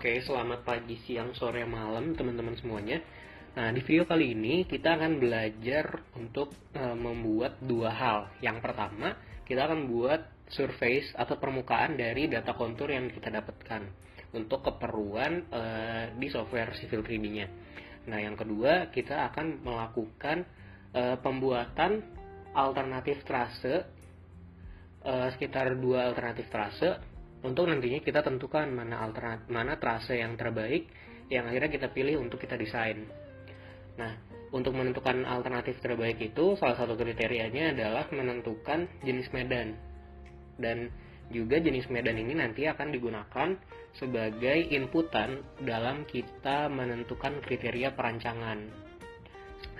Oke, selamat pagi, siang, sore, malam teman-teman semuanya. Nah, di video kali ini kita akan belajar untuk membuat dua hal. Yang pertama, kita akan buat surface atau permukaan dari data kontur yang kita dapatkan untuk keperluan di software Civil 3D-nya. Nah, yang kedua, kita akan melakukan pembuatan alternatif trase, sekitar 2 alternatif trase, untuk nantinya kita tentukan mana trase yang terbaik yang akhirnya kita pilih untuk kita desain. Nah, untuk menentukan alternatif terbaik itu salah satu kriterianya adalah menentukan jenis medan. Dan juga jenis medan ini nanti akan digunakan sebagai inputan dalam kita menentukan kriteria perancangan.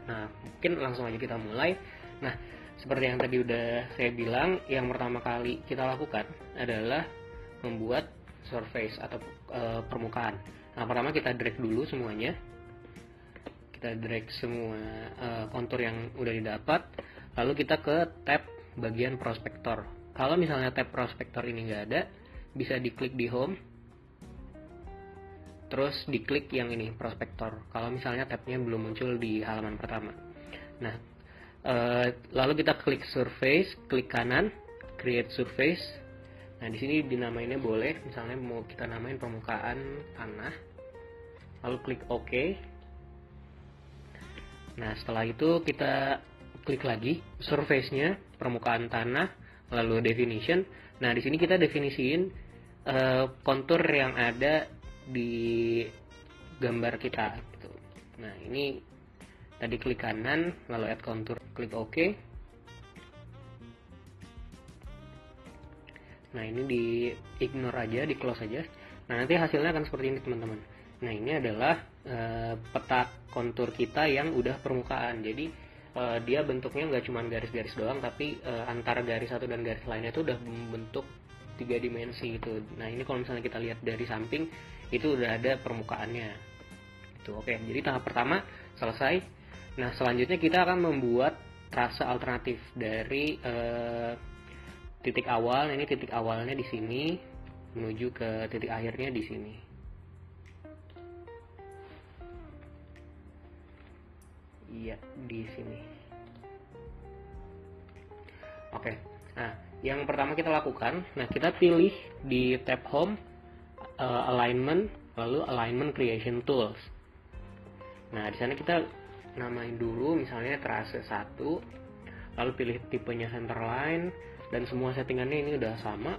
Nah, mungkin langsung aja kita mulai. Nah, seperti yang tadi udah saya bilang, yang pertama kali kita lakukan adalah membuat surface atau permukaan. Nah, pertama kita drag dulu semuanya. Kita drag semua kontur yang udah didapat. Lalu kita ke tab bagian prospektor. Kalau misalnya tab prospektor ini nggak ada, bisa diklik di home. Terus diklik yang ini, prospektor. Kalau misalnya tabnya belum muncul di halaman pertama. Nah, lalu kita klik surface, klik kanan, create surface. Nah, di sini dinamainnya boleh, misalnya mau kita namain permukaan tanah. Lalu klik OK. Nah, setelah itu kita klik lagi surface-nya, permukaan tanah, lalu definition. Nah, di sini kita definisiin kontur yang ada di gambar kita gitu. Nah, ini tadi klik kanan, lalu add contour, klik OK. Nah, ini di ignore aja, di close aja. Nah, nanti hasilnya akan seperti ini teman-teman. Nah, ini adalah peta kontur kita yang udah permukaan. Jadi dia bentuknya nggak cuma garis-garis doang, tapi antara garis satu dan garis lainnya itu udah membentuk 3 dimensi gitu. Nah, ini kalau misalnya kita lihat dari samping, itu udah ada permukaannya. Itu oke. Jadi tahap pertama selesai. Nah, selanjutnya kita akan membuat trase alternatif dari titik awal. Ini titik awalnya di sini menuju ke titik akhirnya di sini. Iya, di sini. Oke. Nah, yang pertama kita lakukan, nah kita pilih di tab home, alignment, lalu alignment creation tools. Nah, di sana kita namain dulu misalnya trase 1, lalu pilih tipenya centerline, dan semua settingannya ini udah sama.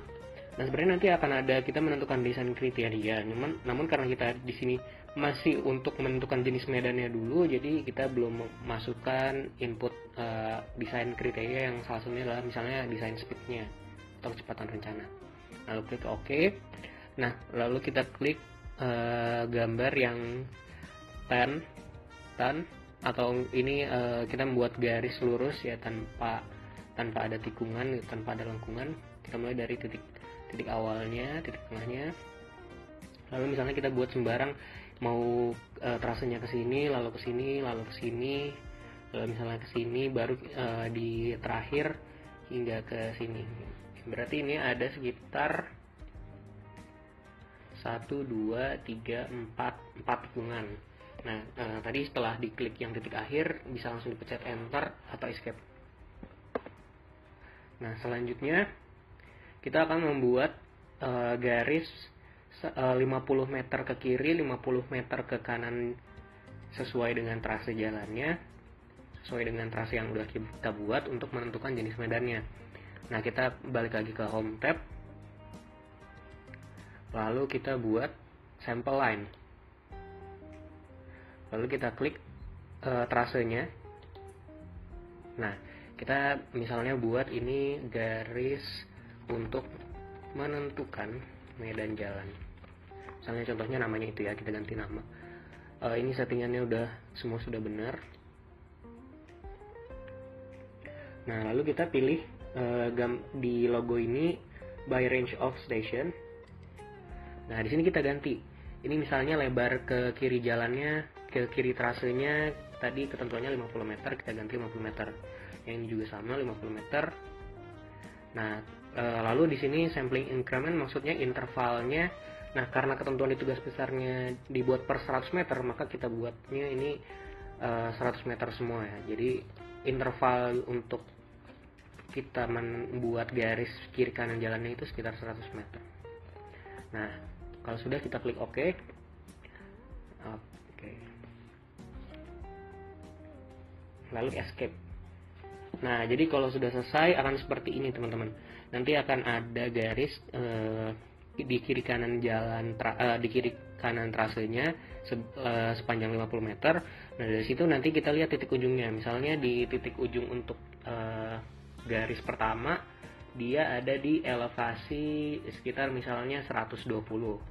Nah, sebenarnya nanti akan ada kita menentukan desain kriteria. Namun karena kita di sini masih untuk menentukan jenis medannya dulu, jadi kita belum masukkan input desain kriteria yang salah satunya adalah misalnya desain speednya atau kecepatan rencana. Lalu klik OK. Nah, lalu kita klik gambar yang tan atau ini kita membuat garis lurus ya, tanpa ada tikungan, tanpa ada lengkungan. Kita mulai dari titik awalnya, titik tengahnya. Lalu misalnya kita buat sembarang, mau trasenya ke sini, lalu ke sini, lalu ke sini, misalnya ke sini, baru di terakhir hingga ke sini. Berarti ini ada sekitar 1, 2, 3, 4 tikungan. Nah, tadi setelah diklik yang titik akhir, bisa langsung dipencet enter atau escape. Nah, selanjutnya kita akan membuat garis 50 meter ke kiri, 50 meter ke kanan sesuai dengan trase jalannya, sesuai dengan trase yang udah kita buat untuk menentukan jenis medannya. Nah, kita balik lagi ke home tab, lalu kita buat sample line, lalu kita klik trasenya. Nah, kita misalnya buat ini garis untuk menentukan medan jalan. Misalnya contohnya namanya itu ya, kita ganti nama. Ini settingannya udah semua sudah benar. Nah, lalu kita pilih di logo ini by range of station. Nah, di sini kita ganti. Ini misalnya lebar ke kiri jalannya, ke kiri trasenya tadi ketentuannya 50 meter, kita ganti 50 meter. Yang ini juga sama 50 meter. Nah, lalu di sini sampling increment maksudnya intervalnya Nah, karena ketentuan di tugas besarnya dibuat per 100 meter, maka kita buatnya ini 100 meter semua ya. Jadi interval untuk kita membuat garis kiri kanan jalannya itu sekitar 100 meter. Nah, kalau sudah kita klik OK. Lalu escape. Nah, jadi kalau sudah selesai akan seperti ini teman-teman. Nanti akan ada garis di kiri kanan di kiri kanan trasenya sepanjang 50 meter. Nah, dari situ nanti kita lihat titik ujungnya. Misalnya di titik ujung untuk garis pertama dia ada di elevasi sekitar misalnya 120.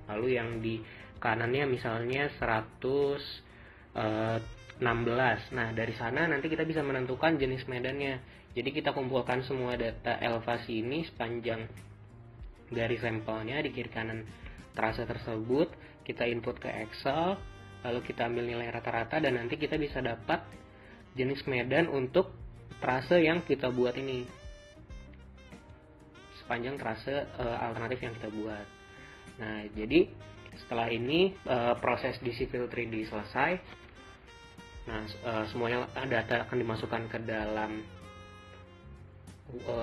Lalu yang di kanannya misalnya 116. Nah, dari sana nanti kita bisa menentukan jenis medannya. Jadi kita kumpulkan semua data elevasi ini sepanjang garis sampelnya di kiri kanan trase tersebut, kita input ke Excel, lalu kita ambil nilai rata-rata dan nanti kita bisa dapat jenis medan untuk trase yang kita buat ini. Sepanjang trase alternatif yang kita buat. Nah, jadi setelah ini proses di Civil 3D selesai. Nah, semuanya data akan dimasukkan ke dalam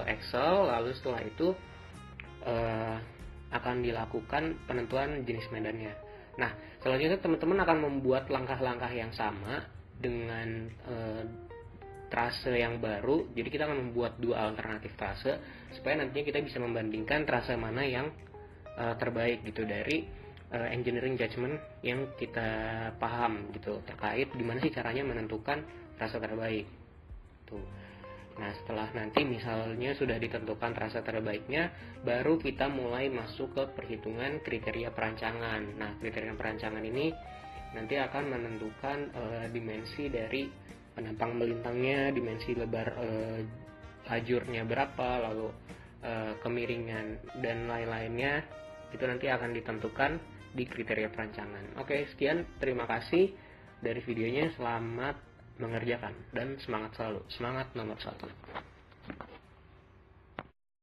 Excel, lalu setelah itu akan dilakukan penentuan jenis medannya. Nah, selanjutnya teman-teman akan membuat langkah-langkah yang sama dengan trase yang baru. Jadi kita akan membuat dua alternatif trase supaya nantinya kita bisa membandingkan trase mana yang terbaik gitu dari engineering judgment yang kita paham gitu terkait gimana sih caranya menentukan trase terbaik tuh. Nah, setelah nanti misalnya sudah ditentukan trase terbaiknya, baru kita mulai masuk ke perhitungan kriteria perancangan. Nah, kriteria perancangan ini nanti akan menentukan dimensi dari penampang melintangnya, dimensi lebar lajurnya berapa, lalu kemiringan dan lain-lainnya itu nanti akan ditentukan di kriteria perancangan. Oke, sekian, terima kasih dari videonya, selamat mengerjakan dan semangat selalu, semangat nomor 1.